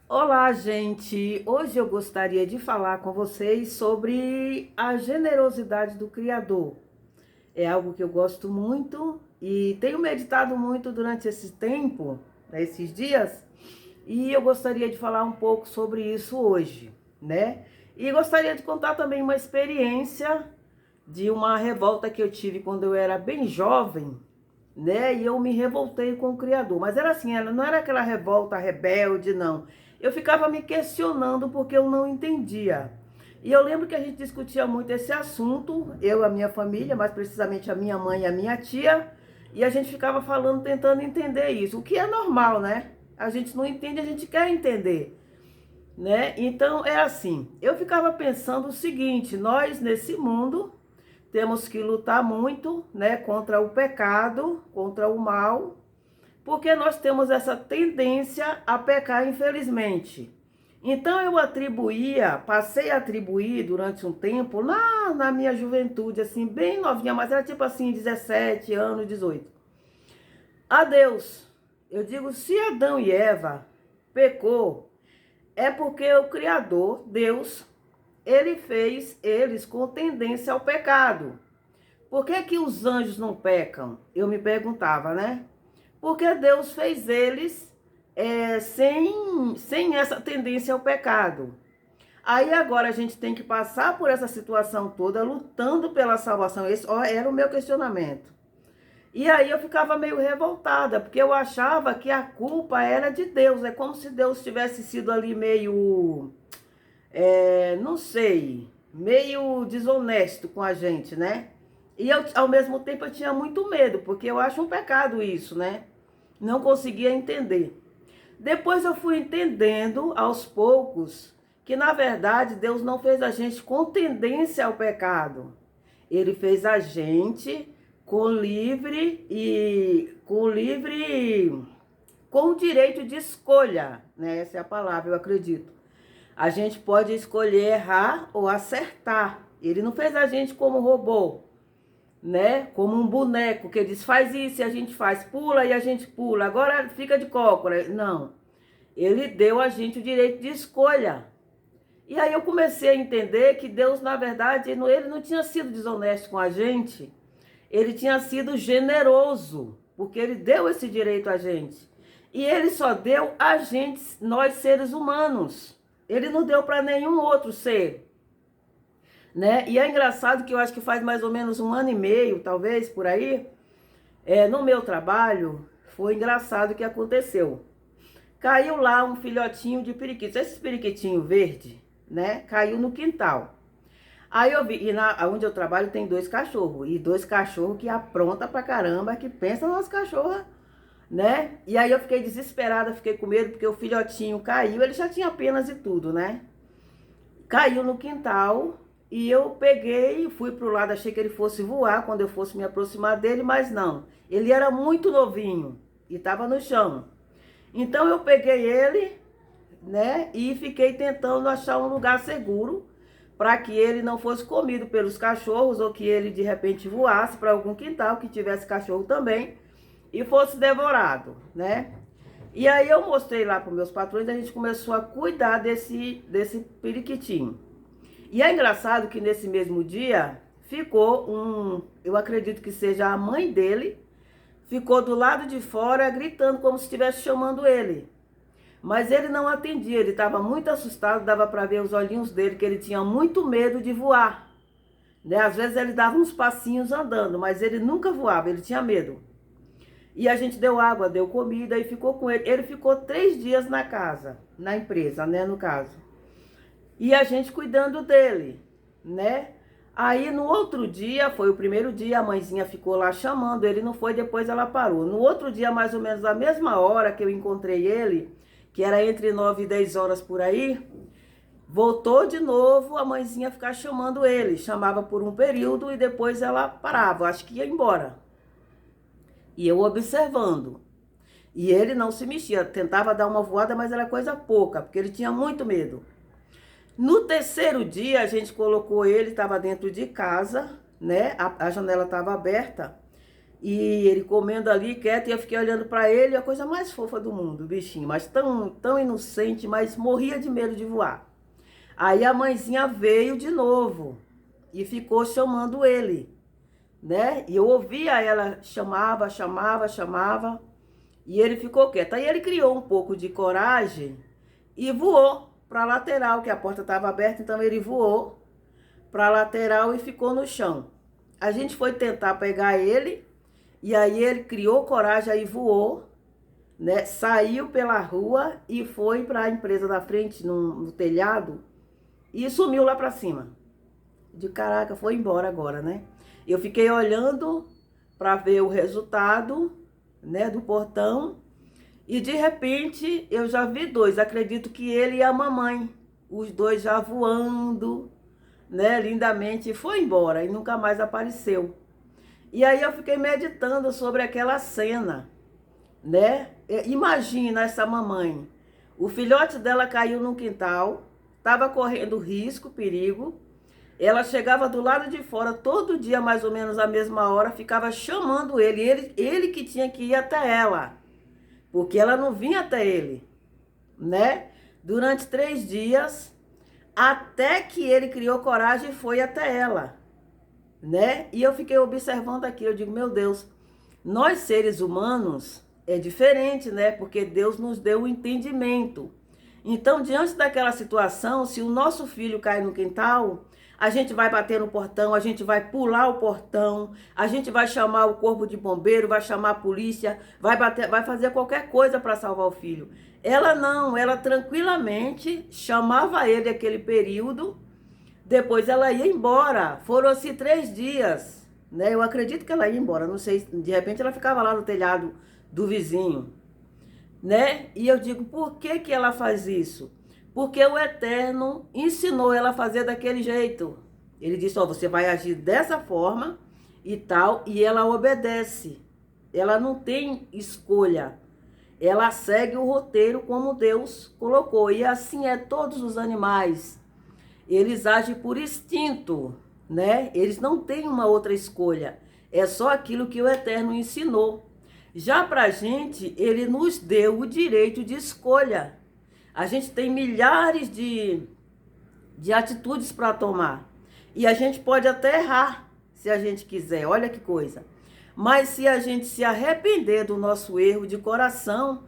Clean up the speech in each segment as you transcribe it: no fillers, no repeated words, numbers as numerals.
Olá, gente! Hoje eu gostaria de falar com vocês sobre a generosidade do Criador. É algo que eu gosto muito e tenho meditado muito durante esse tempo, esses dias, e eu gostaria de falar um pouco sobre isso hoje, né? E gostaria de contar também uma experiência de uma revolta que eu tive quando eu era bem jovem, né? E eu me revoltei com o Criador. Mas era assim, ela não era aquela revolta rebelde, não. Eu ficava me questionando porque eu não entendia. E eu lembro que a gente discutia muito esse assunto, eu e a minha família, mais precisamente a minha mãe e a minha tia, e a gente ficava falando, tentando entender isso, o que é normal, né? A gente não entende, a gente quer entender, né? Então é assim, eu ficava pensando o seguinte, nós nesse mundo temos que lutar muito, né, contra o pecado, contra o mal, porque nós temos essa tendência a pecar, infelizmente. Então eu atribuía, passei a atribuir durante um tempo, lá na minha juventude, assim, bem novinha, mas era tipo assim, 17 anos, 18, a Deus. Eu digo, se Adão e Eva pecou, é porque o Criador, Deus, ele fez eles com tendência ao pecado. Por que que os anjos não pecam? Eu me perguntava, né? Porque Deus fez eles sem essa tendência ao pecado. Aí agora a gente tem que passar por essa situação toda, lutando pela salvação. Esse era o meu questionamento. E aí eu ficava meio revoltada, porque eu achava que a culpa era de Deus. É como se Deus tivesse sido ali meio, não sei, meio desonesto com a gente, né? E eu, ao mesmo tempo, eu tinha muito medo, porque eu acho um pecado isso, né? Não conseguia entender. Depois eu fui entendendo, aos poucos, que na verdade Deus não fez a gente com tendência ao pecado. Ele fez a gente com o direito de escolha, né? Essa é a palavra, eu acredito. A gente pode escolher errar ou acertar. Ele não fez a gente como robô, né? Como um boneco que diz faz isso e a gente faz, pula e a gente pula, agora fica de cócora. Não. Ele deu a gente o direito de escolha. E aí eu comecei a entender que Deus, na verdade, ele não tinha sido desonesto com a gente, ele tinha sido generoso, porque ele deu esse direito a gente. E ele só deu a gente, nós seres humanos. Ele não deu para nenhum outro ser, né? E é engraçado que eu acho que faz mais ou menos um ano e meio, talvez, por aí, no meu trabalho, foi engraçado o que aconteceu. Caiu lá um filhotinho de periquito, esse periquitinho verde, né? Caiu no quintal. Aí eu vi, onde eu trabalho tem dois cachorros, e dois cachorros que apronta pra caramba, que pensa nas cachorras, né? E aí eu fiquei desesperada, fiquei com medo, porque o filhotinho caiu, ele já tinha penas e tudo, né? Caiu no quintal, e eu peguei, fui pro lado, achei que ele fosse voar quando eu fosse me aproximar dele, mas não. Ele era muito novinho, e tava no chão. Então eu peguei ele, né, e fiquei tentando achar um lugar seguro para que ele não fosse comido pelos cachorros ou que ele de repente voasse para algum quintal que tivesse cachorro também e fosse devorado, né? E aí eu mostrei lá para meus patrões, a gente começou a cuidar desse periquitinho. E é engraçado que nesse mesmo dia ficou eu acredito que seja a mãe dele, ficou do lado de fora gritando como se estivesse chamando ele. Mas ele não atendia, ele estava muito assustado, dava para ver os olhinhos dele que ele tinha muito medo de voar, né? Às vezes ele dava uns passinhos andando, mas ele nunca voava, ele tinha medo. E a gente deu água, deu comida e ficou com ele. Ele ficou 3 dias na casa, na empresa, né, no caso. E a gente cuidando dele, né? Aí no outro dia, foi o primeiro dia, a mãezinha ficou lá chamando, ele não foi, depois ela parou. No outro dia, mais ou menos a mesma hora que eu encontrei ele, que era entre 9 e 10 horas por aí, voltou de novo a mãezinha ficar chamando ele. Chamava por um período e depois ela parava, acho que ia embora. E eu observando. E ele não se mexia, tentava dar uma voada, mas era coisa pouca, porque ele tinha muito medo. No terceiro dia, a gente colocou ele, estava dentro de casa, né? A janela estava aberta. E ele comendo ali quieto, e eu fiquei olhando para ele, a coisa mais fofa do mundo, o bichinho, mas tão inocente, mas morria de medo de voar. Aí a mãezinha veio de novo e ficou chamando ele, né? E eu ouvia ela, chamava, e ele ficou quieto. Aí ele criou um pouco de coragem e voou para a lateral, que a porta estava aberta, então ele voou para a lateral e ficou no chão. A gente foi tentar pegar ele, e aí ele criou coragem, aí voou, né? Saiu pela rua e foi para a empresa da frente, no telhado, e sumiu lá para cima. De caraca, foi embora agora, né? Eu fiquei olhando para ver o resultado, né, do portão, e de repente eu já vi dois, acredito que ele e a mamãe, os dois já voando, né, lindamente, e foi embora e nunca mais apareceu. E aí eu fiquei meditando sobre aquela cena, né? Imagina essa mamãe, o filhote dela caiu no quintal, estava correndo risco, perigo. Ela chegava do lado de fora todo dia, mais ou menos à mesma hora, ficava chamando ele que tinha que ir até ela, porque ela não vinha até ele, né? Durante 3 dias, até que ele criou coragem e foi até ela, né? E eu fiquei observando aqui, eu digo, meu Deus, nós seres humanos é diferente, né? Porque Deus nos deu o entendimento. Então, diante daquela situação, se o nosso filho cai no quintal, a gente vai bater no portão, a gente vai pular o portão, a gente vai chamar o corpo de bombeiro, vai chamar a polícia, vai fazer qualquer coisa para salvar o filho. Ela não, ela tranquilamente chamava ele aquele período, depois ela ia embora. Foram-se 3 dias, né? Eu acredito que ela ia embora, não sei, de repente ela ficava lá no telhado do vizinho, né? E eu digo, por que que ela faz isso? Porque o Eterno ensinou ela a fazer daquele jeito. Ele disse, ó, você vai agir dessa forma e tal, e ela obedece. Ela não tem escolha. Ela segue o roteiro como Deus colocou. E assim é todos os animais. Eles agem por instinto, né? Eles não têm uma outra escolha. É só aquilo que o Eterno ensinou. Já pra gente, ele nos deu o direito de escolha. A gente tem milhares de atitudes para tomar. E a gente pode até errar, se a gente quiser. Olha que coisa. Mas se a gente se arrepender do nosso erro de coração,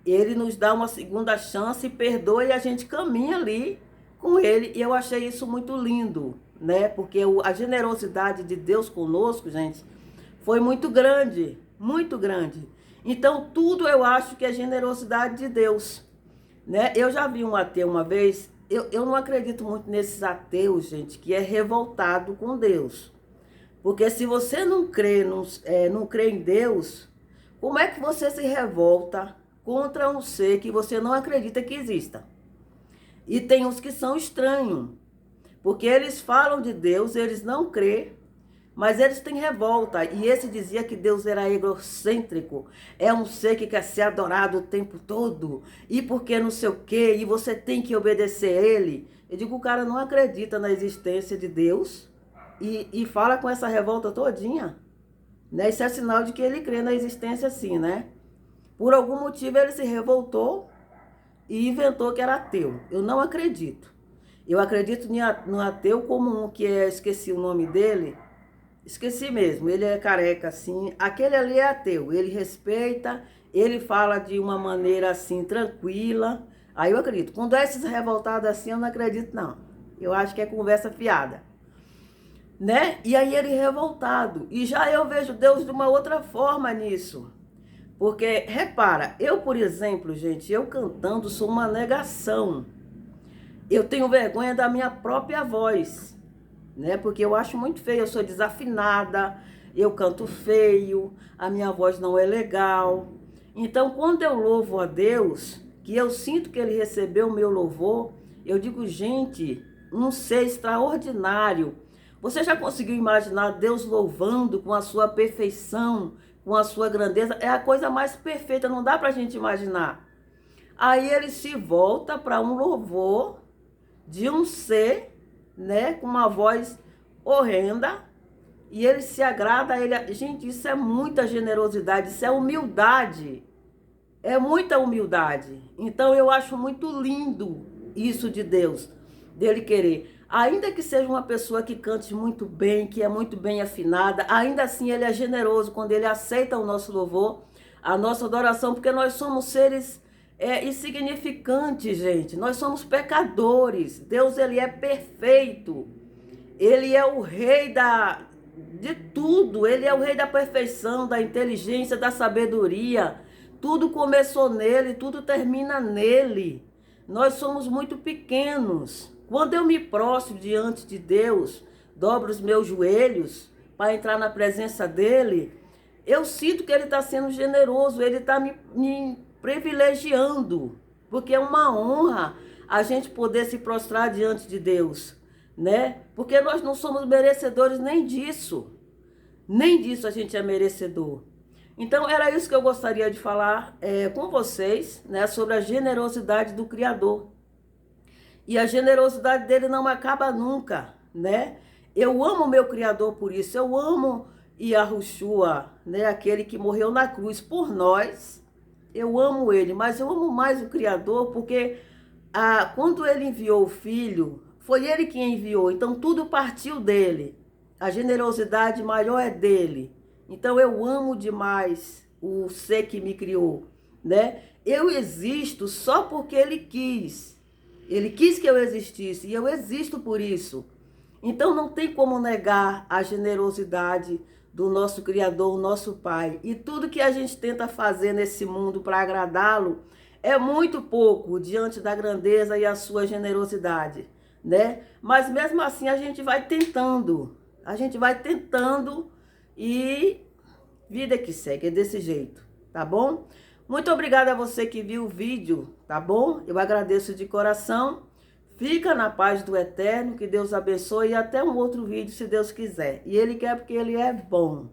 ele nos dá uma segunda chance, perdoa e a gente caminha ali com ele. E eu achei isso muito lindo, né? Porque a generosidade de Deus conosco, gente, foi muito grande, muito grande. Então, tudo eu acho que é generosidade de Deus, né? Eu já vi um ateu uma vez, eu não acredito muito nesses ateus, gente, que é revoltado com Deus. Porque se você não crê, não crê em Deus, como é que você se revolta contra um ser que você não acredita que exista? E tem uns que são estranhos, porque eles falam de Deus, eles não crêem, mas eles têm revolta. E esse dizia que Deus era egocêntrico. É um ser que quer ser adorado o tempo todo. E porque não sei o quê. E você tem que obedecer a ele. Eu digo, o cara não acredita na existência de Deus. E fala com essa revolta todinha. Né? Isso é sinal de que ele crê na existência sim, né? Por algum motivo ele se revoltou e inventou que era ateu. Eu não acredito. Eu acredito no ateu como um que esqueci o nome dele. Esqueci mesmo, ele é careca assim, aquele ali é ateu, ele respeita, ele fala de uma maneira assim, tranquila, aí eu acredito. Quando é esses revoltados assim, eu não acredito não, eu acho que é conversa fiada, né? E aí ele revoltado, e já eu vejo Deus de uma outra forma nisso, porque, repara, eu, por exemplo, gente, eu cantando sou uma negação, eu tenho vergonha da minha própria voz, né? Porque eu acho muito feio, eu sou desafinada, eu canto feio, a minha voz não é legal. Então, quando eu louvo a Deus, que eu sinto que ele recebeu o meu louvor, eu digo, gente, um ser extraordinário. Você já conseguiu imaginar Deus louvando com a sua perfeição, com a sua grandeza? É a coisa mais perfeita, não dá pra gente imaginar. Aí ele se volta para um louvor de um ser, né, com uma voz horrenda, e ele se agrada a ele. Gente, isso é muita generosidade, isso é humildade. É muita humildade. Então eu acho muito lindo isso de Deus, dele querer. Ainda que seja uma pessoa que cante muito bem, que é muito bem afinada, ainda assim ele é generoso quando ele aceita o nosso louvor, a nossa adoração, porque nós somos seres insignificantes, gente. Nós somos pecadores. Deus, ele é perfeito. Ele é o rei de tudo. Ele é o rei da perfeição, da inteligência, da sabedoria. Tudo começou nele, tudo termina nele. Nós somos muito pequenos. Quando eu me prostro diante de Deus, dobro os meus joelhos para entrar na presença dele, eu sinto que ele está sendo generoso, ele está me privilegiando, porque é uma honra a gente poder se prostrar diante de Deus, né? Porque nós não somos merecedores nem disso a gente é merecedor. Então era isso que eu gostaria de falar com vocês, né, sobre a generosidade do Criador. E a generosidade dele não acaba nunca, né? Eu amo o meu Criador por isso, eu amo Yahushua, né, aquele que morreu na cruz por nós. Eu amo ele, mas eu amo mais o Criador porque quando ele enviou o Filho, foi ele quem enviou, então tudo partiu dele. A generosidade maior é dele. Então eu amo demais o ser que me criou, né? Eu existo só porque ele quis. Ele quis que eu existisse e eu existo por isso. Então não tem como negar a generosidade do nosso Criador, o nosso Pai. E tudo que a gente tenta fazer nesse mundo para agradá-lo é muito pouco diante da grandeza e a sua generosidade, né? Mas mesmo assim a gente vai tentando. A gente vai tentando e vida que segue, é desse jeito, tá bom? Muito obrigada a você que viu o vídeo, tá bom? Eu agradeço de coração. Fica na paz do Eterno, que Deus abençoe e até um outro vídeo, se Deus quiser. E Ele quer porque Ele é bom.